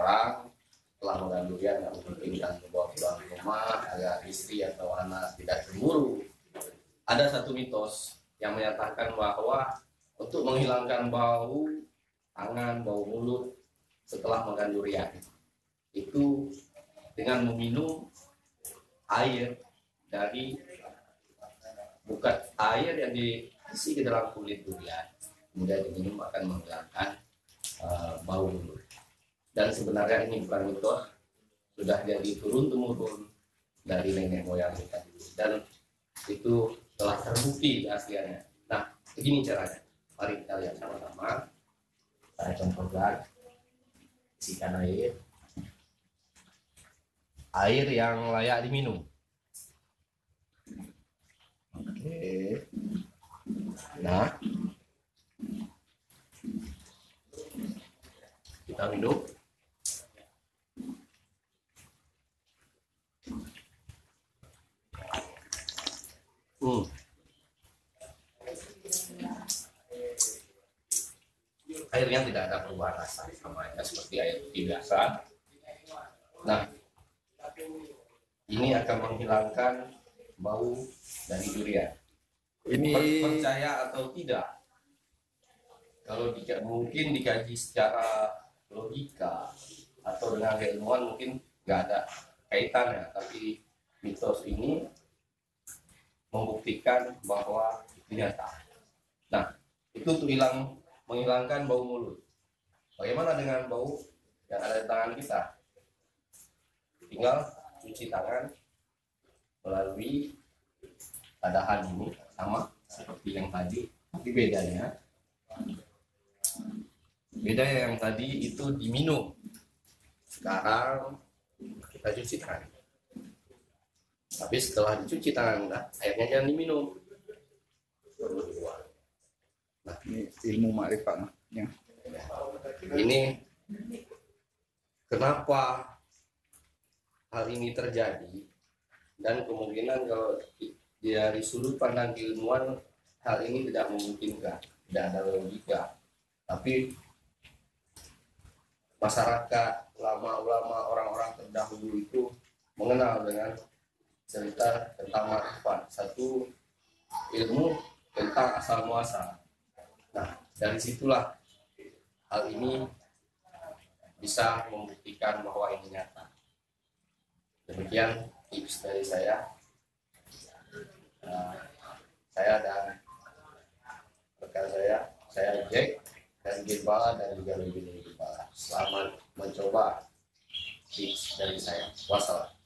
seseorang telah makan durian yang memungkinkan membawa pulang ke rumah agar istri atau anak tidak cemburu. Ada satu mitos yang menyatakan bahwa untuk menghilangkan bau tangan, bau mulut setelah makan durian itu dengan meminum air dari bukan air yang diisi ke dalam kulit durian, kemudian diminum akan menghilangkan bau mulut. Dan sebenarnya ini bukan mitos, sudah jadi turun-temurun dari nenek moyang kita dulu, dan itu telah terbukti aslinya. Nah, begini caranya. Mari kita lihat sama-sama. Saya contohkan, isikan air yang layak diminum. Oke. Nah, kita minum. Airnya tidak ada perubahan rasa, sama aja seperti air putih biasa. Nah, ini akan menghilangkan bau dari durian. Ini percaya atau tidak? Kalau mungkin dikaji secara logika atau dengan ilmuwan mungkin nggak ada kaitannya, tapi mitos ini membuktikan bahwa itu nyata. Nah, itu untuk menghilangkan bau mulut. Bagaimana dengan bau yang ada di tangan kita? Tinggal cuci tangan melalui tadahan ini, sama seperti yang tadi, tapi bedanya yang tadi itu diminum, sekarang kita cuci tangan. Tapi setelah dicuci tangan, airnya jangan diminum, perlu dibuang. Nah, ini ilmu makrifat ya. Ini kenapa hal ini terjadi, dan kemungkinan kalau dari sudut pandang ilmuwan hal ini tidak memungkinkan, tidak ada logika. Tapi masyarakat, ulama-ulama, orang-orang terdahulu itu mengenal dengan cerita tentang makrifat, satu ilmu tentang asal muasal. Nah, dari situlah hal ini bisa membuktikan bahwa ini nyata. Demikian tips dari saya. Saya dan rekan saya Jack dan Gilbala dan juga Gilbala. Selamat mencoba tips dari saya. Wassalam.